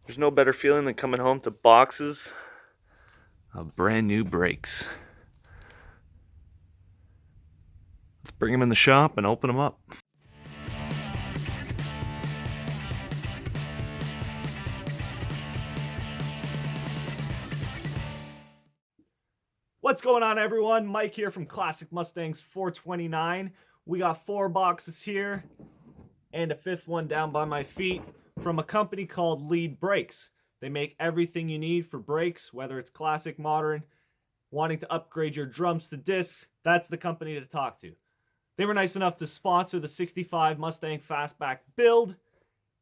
There's no better feeling than coming home to boxes of brand new brakes. Let's bring them in the shop and open them up. What's going on, everyone? Mike here from Classic Mustangs 429. We got 4 boxes here and a 5th one down by my feet from a company called LEED Brakes. They make everything you need for brakes, whether it's classic, modern, wanting to upgrade your drums to discs. That's the company to talk to. They were nice enough to sponsor the 65 Mustang Fastback build,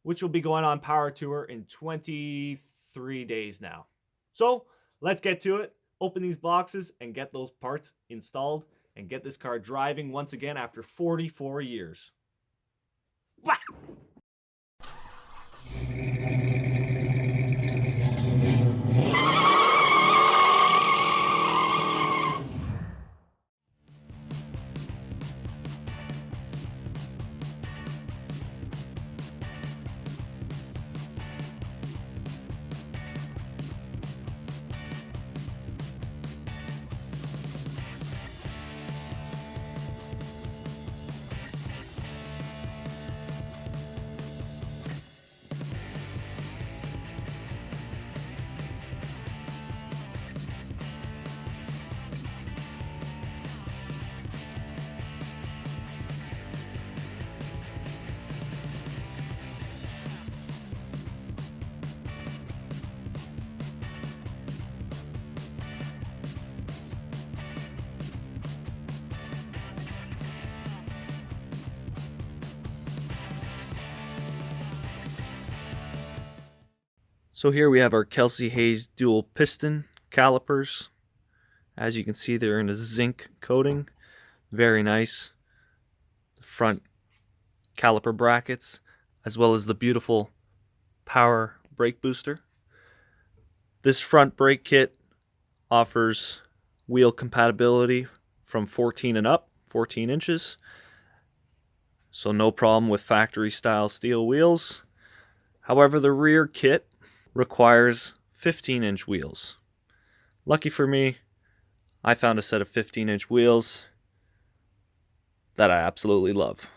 which will be going on Power Tour in 23 days now. So let's get to it. Open these boxes and get those parts installed and get this car driving once again after 44 years. Wow. So here we have our Kelsey Hayes dual piston calipers. As you can see, they're in a zinc coating. Very nice. The front caliper brackets, as well as the beautiful power brake booster. This front brake kit offers wheel compatibility from 14 and up, 14 inches. So no problem with factory style steel wheels. However, the rear kit requires 15-inch wheels. Lucky for me, I found a set of 15-inch wheels that I absolutely love.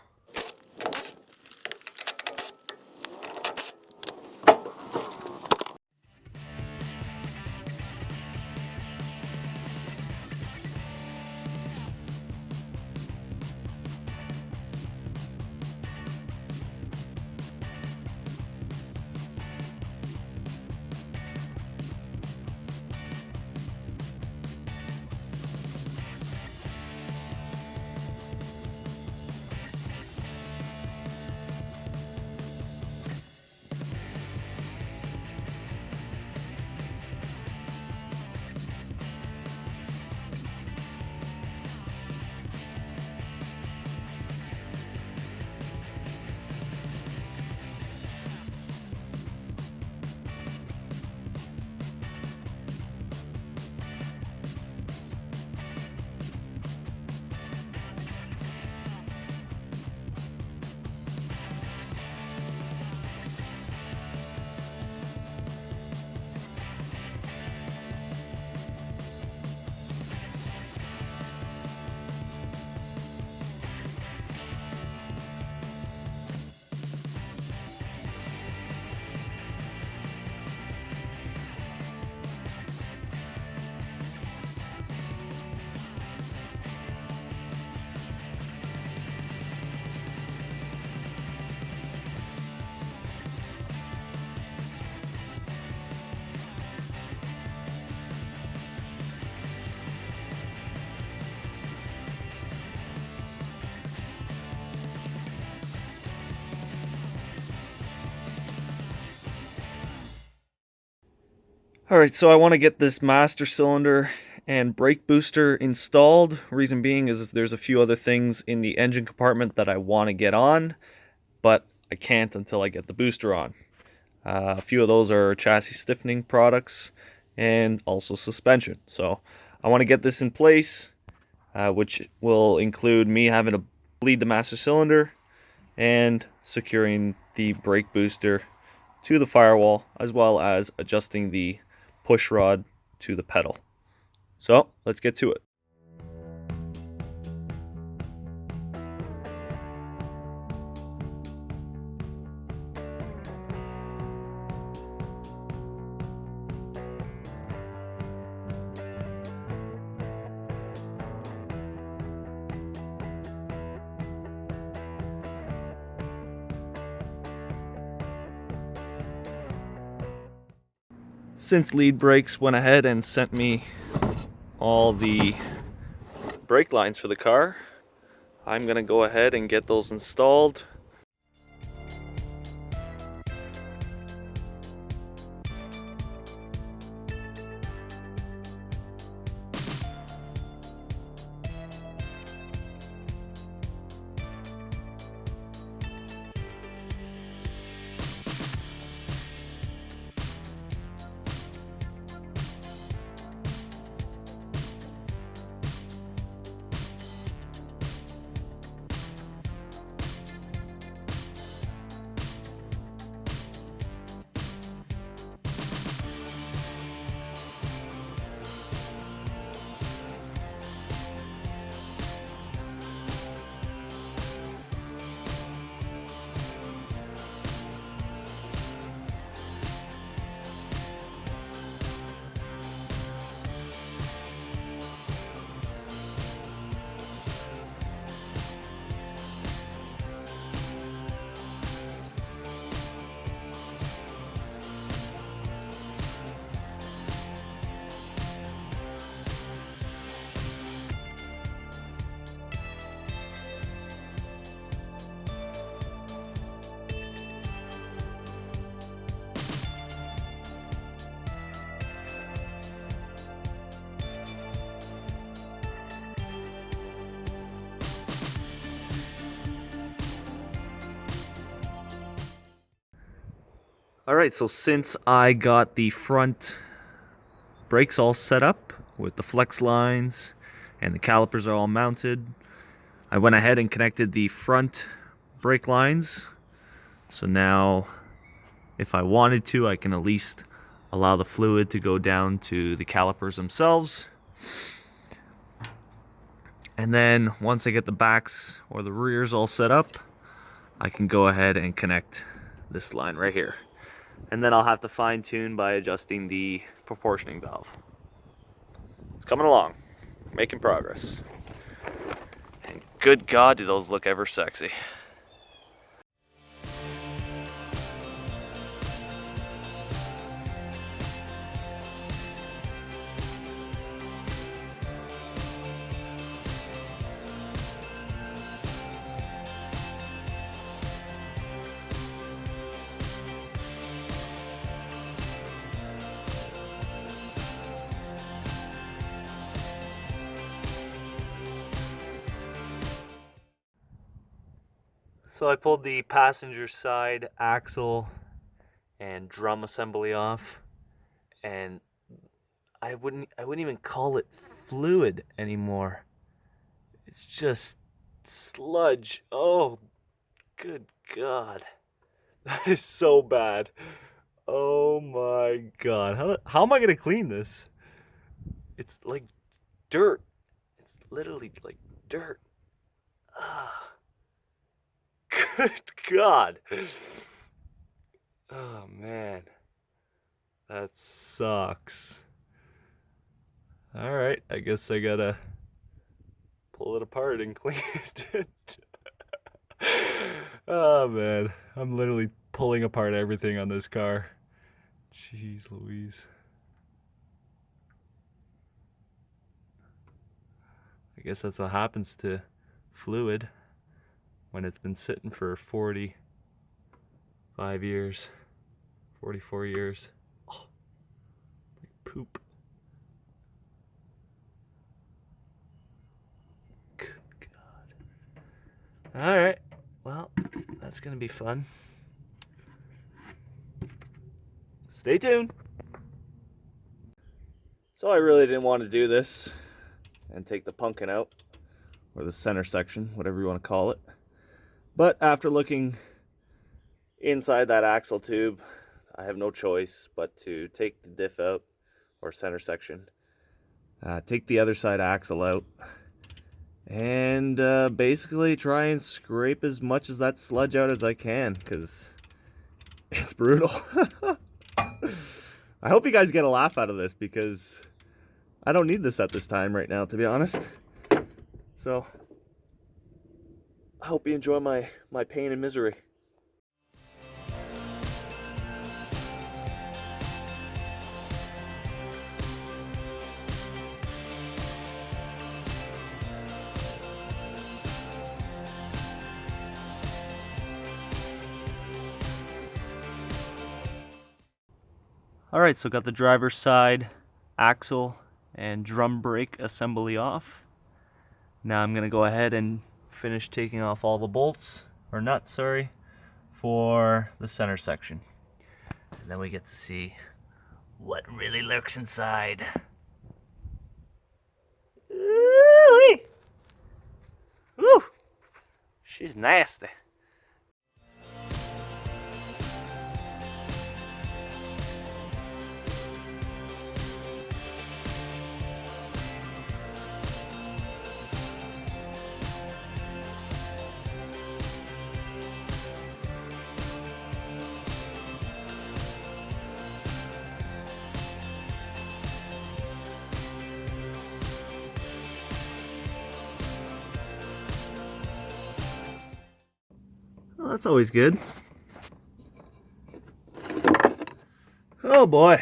Alright, so I want to get this master cylinder and brake booster installed. Reason being is there's a few other things in the engine compartment that I want to get on, but I can't until I get the booster on. A few of those are chassis stiffening products and also suspension. So I want to get this in place, which will include me having to bleed the master cylinder and securing the brake booster to the firewall, as well as adjusting the push rod to the pedal. So let's get to it. Since LEED Brakes went ahead and sent me all the brake lines for the car, I'm gonna go ahead and get those installed. Alright, so since I got the front brakes all set up with the flex lines and the calipers are all mounted, I went ahead and connected the front brake lines. So now, if I wanted to, I can at least allow the fluid to go down to the calipers themselves. And then once I get the backs or the rears all set up, I can go ahead and connect this line right here. And then I'll have to fine tune by adjusting the proportioning valve. It's coming along, making progress. And good God, do those look ever sexy. So I pulled the passenger side axle and drum assembly off, and I wouldn't even call it fluid anymore. It's just sludge. Oh, good God. That is so bad. Oh my God. How am I gonna clean this? It's like dirt. It's literally like dirt. Ah. Good God. Oh man. That sucks. Alright, I guess I gotta pull it apart and clean it. Oh man, I'm literally pulling apart everything on this car. Jeez Louise. I guess that's what happens to fluid when it's been sitting for 45 years, 44 years. Oh, like poop. Good God. All right, well, that's gonna be fun. Stay tuned. So I really didn't want to do this and take the pumpkin out, or the center section, whatever you want to call it. But after looking inside that axle tube, I have no choice but to take the diff out, or center section, take the other side axle out, and basically try and scrape as much of that sludge out as I can, because it's brutal. I hope you guys get a laugh out of this, because I don't need this at this time right now, to be honest. So I hope you enjoy my pain and misery. Alright, so got the driver's side axle and drum brake assembly off. Now I'm going to go ahead and finish taking off all the bolts, or nuts, sorry, for the center section. And then we get to see what really lurks inside. Ooh-wee. Woo! She's nasty. Well, that's always good. Oh boy.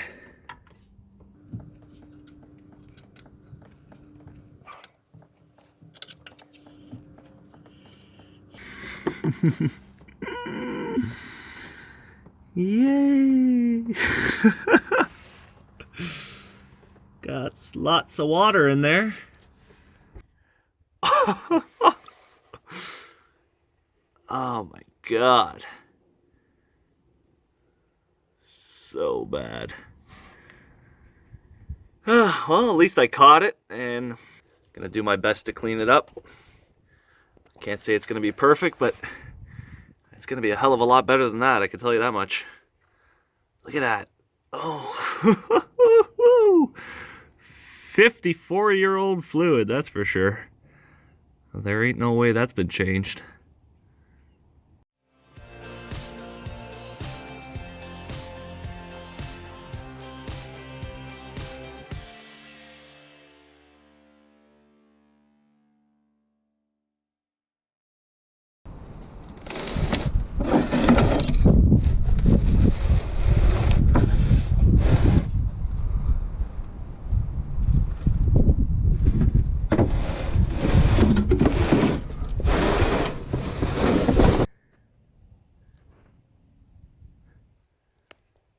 Yay! Got lots of water in there. Oh my God. So bad. Well, at least I caught it, and I'm gonna do my best to clean it up. Can't say it's gonna be perfect, but it's gonna be a hell of a lot better than that, I can tell you that much. Look at that. Oh. 54-year-old fluid, that's for sure. There ain't no way that's been changed.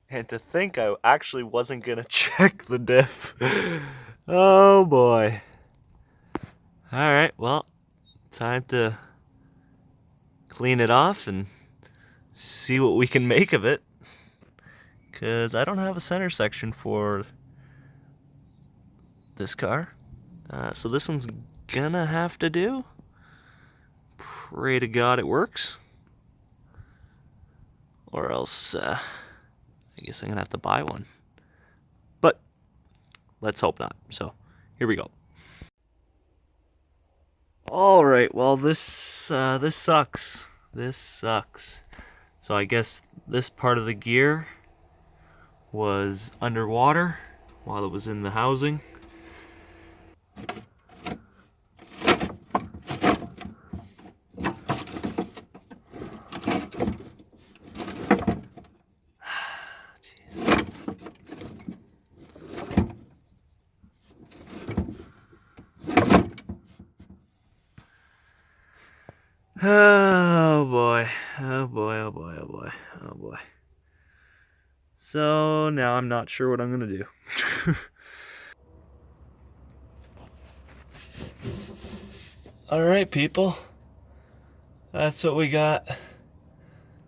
And to think I actually wasn't gonna check the diff. Oh boy. Alright, well, time to clean it off and see what we can make of it. Because I don't have a center section for this car. So this one's gonna have to do. Pray to God it works. Or else, I guess I'm gonna have to buy one. But let's hope not. So here we go. Alright, well this sucks. This sucks. So I guess this part of the gear was underwater while it was in the housing. Oh boy, oh boy, oh boy, oh boy, oh boy. So now I'm not sure what I'm gonna do. Alright people, that's what we got.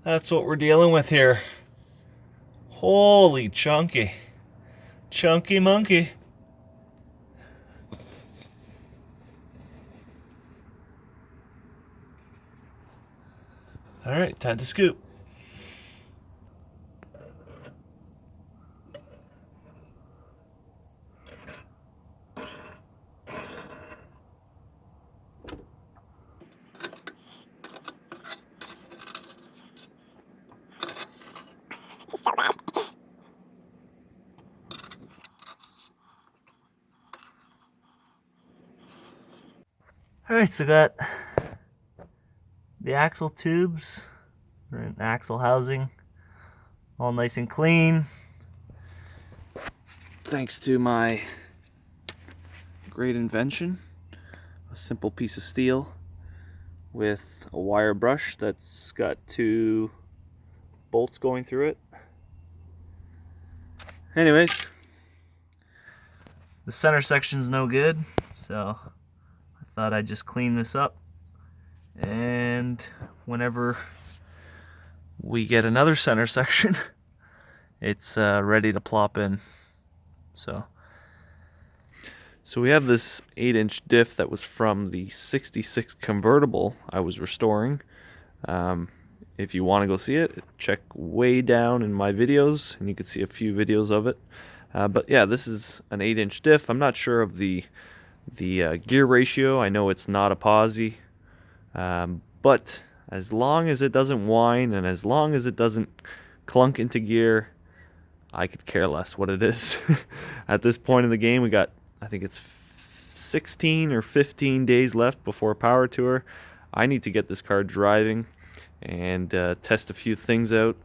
That's what we're dealing with here. Holy chunky. Chunky monkey. Alright, time to scoop. Alright, so got the axle tubes, or an axle housing, all nice and clean. Thanks to my great invention, a simple piece of steel with a wire brush that's got 2 bolts going through it. Anyways, the center section's no good, so I thought I'd just clean this up, and whenever we get another center section, it's ready to plop in. So we have this 8-inch diff that was from the 66 convertible I was restoring. If you want to go see it, check way down in my videos, and you can see a few videos of it. But yeah, this is an 8-inch diff. I'm not sure of the gear ratio. I know it's not a posi, but as long as it doesn't whine and as long as it doesn't clunk into gear, I could care less what it is. At this point in the game, we got, I think it's 16 or 15 days left before Power Tour. I need to get this car driving and test a few things out,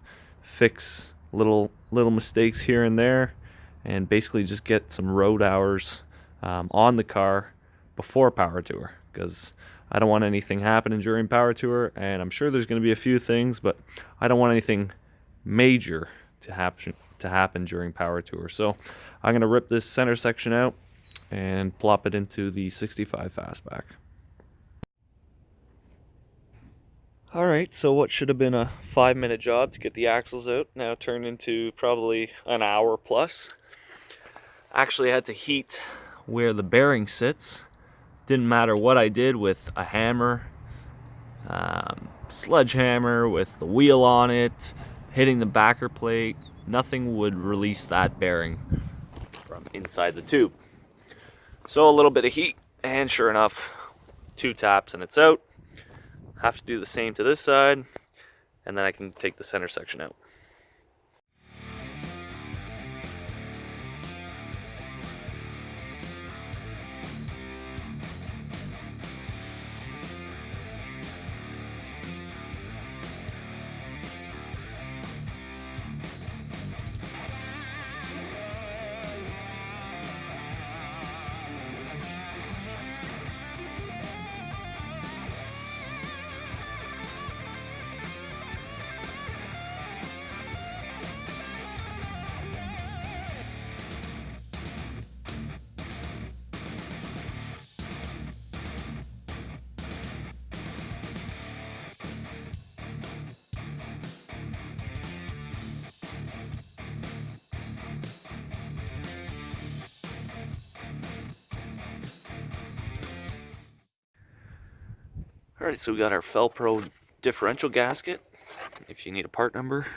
fix little mistakes here and there, and basically just get some road hours on the car before Power Tour, because I don't want anything happening during Power Tour, and I'm sure there's going to be a few things, but I don't want anything major to happen during Power Tour. So I'm going to rip this center section out and plop it into the 65 Fastback. Alright, so what should have been a 5-minute job to get the axles out now turned into probably an hour plus. Actually, I had to heat where the bearing sits. Didn't matter what I did with a hammer, sledgehammer, with the wheel on it, hitting the backer plate, nothing would release that bearing from inside the tube. So a little bit of heat, and sure enough, 2 taps and it's out. Have to do the same to this side, and then I can take the center section out. Alright, so we got our Felpro differential gasket. If you need a part number,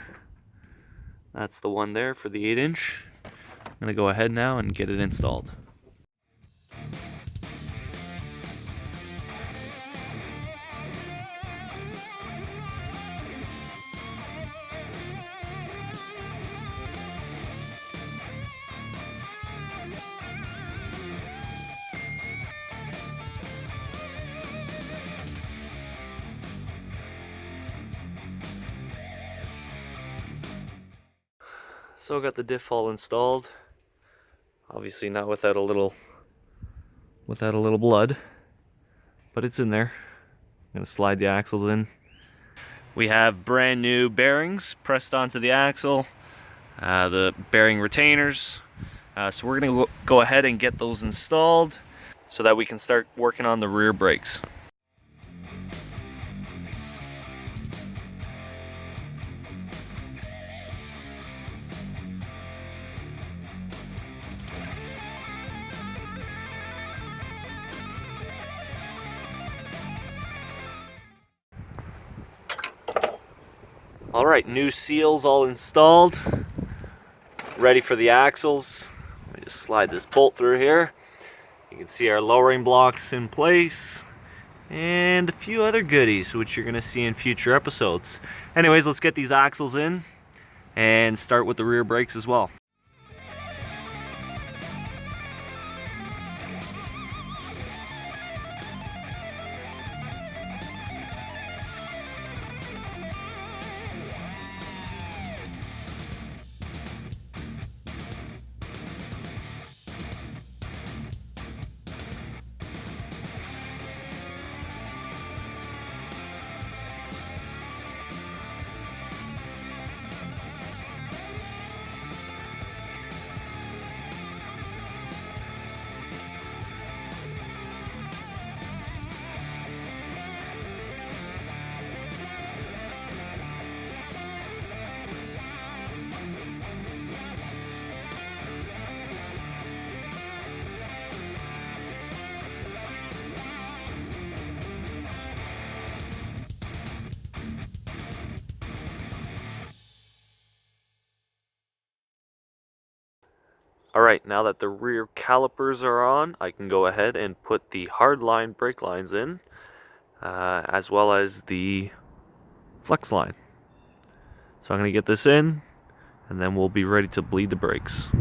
that's the one there for the 8-inch. I'm going to go ahead now and get it installed. So I got the diff all installed. Obviously not without a little blood, but it's in there. I'm gonna slide the axles in. We have brand new bearings pressed onto the axle, the bearing retainers. So we're gonna go ahead and get those installed so that we can start working on the rear brakes. Alright, new seals all installed, ready for the axles. Let me just slide this bolt through here. You can see our lowering blocks in place, and a few other goodies which you're going to see in future episodes. Anyways, let's get these axles in and start with the rear brakes as well. Alright, now that the rear calipers are on, I can go ahead and put the hardline brake lines in, as well as the flex line. So I'm going to get this in, and then we'll be ready to bleed the brakes.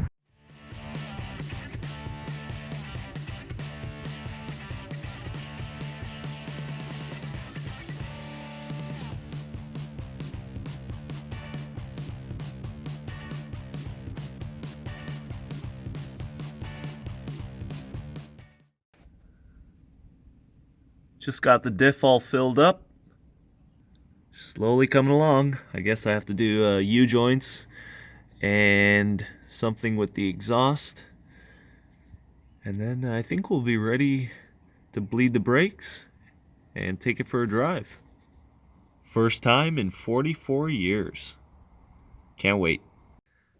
Just got the diff all filled up. Slowly coming along. I guess I have to do U-joints and something with the exhaust. And then I think we'll be ready to bleed the brakes and take it for a drive. First time in 44 years. Can't wait.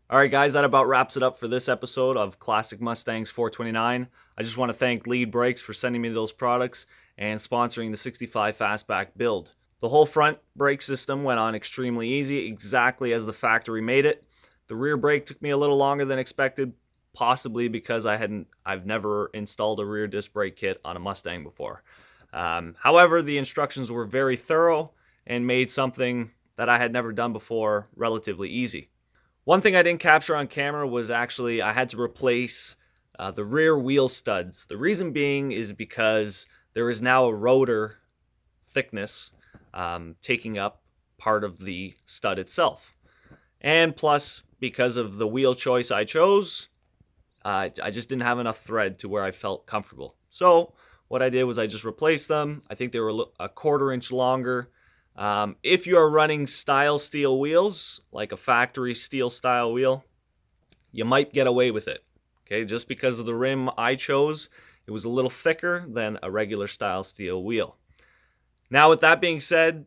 Alright guys, that about wraps it up for this episode of Classic Mustangs 429. I just want to thank LEED Brakes for sending me those products and sponsoring the 65 Fastback build. The whole front brake system went on extremely easy, exactly as the factory made it. The rear brake took me a little longer than expected, possibly because I've never installed a rear disc brake kit on a Mustang before. However, the instructions were very thorough and made something that I had never done before relatively easy. One thing I didn't capture on camera was actually I had to replace the rear wheel studs. The reason being is because there is now a rotor thickness taking up part of the stud itself. And plus, because of the wheel choice I chose, I just didn't have enough thread to where I felt comfortable. So what I did was I just replaced them. I think they were a 1/4 inch longer. If you are running style steel wheels, like a factory steel style wheel, you might get away with it. Okay, just because of the rim I chose, it was a little thicker than a regular style steel wheel. Now, with that being said,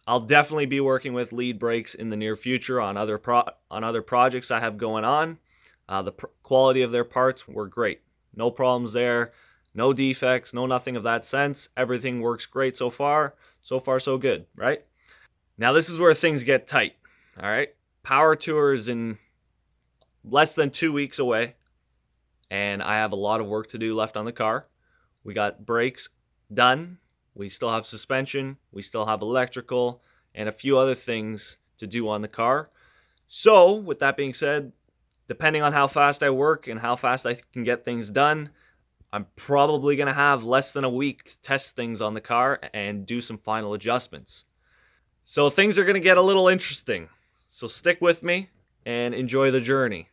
I'll definitely be working with LEED brakes in the near future on other projects I have going on. The quality of their parts were great. No problems there, no defects, no nothing of that sense. Everything works great so far. So far, so good, right? Now, this is where things get tight, all right? Power Tour is in less than 2 weeks away, and I have a lot of work to do left on the car. We got brakes done. We still have suspension. We still have electrical and a few other things to do on the car. So, with that being said, depending on how fast I work and how fast I can get things done, I'm probably going to have less than a week to test things on the car and do some final adjustments. So things are going to get a little interesting. So stick with me and enjoy the journey.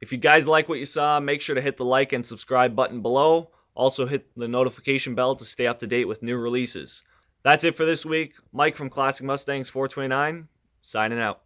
If you guys like what you saw, make sure to hit the like and subscribe button below. Also hit the notification bell to stay up to date with new releases. That's it for this week. Mike from Classic Mustangs 429, signing out.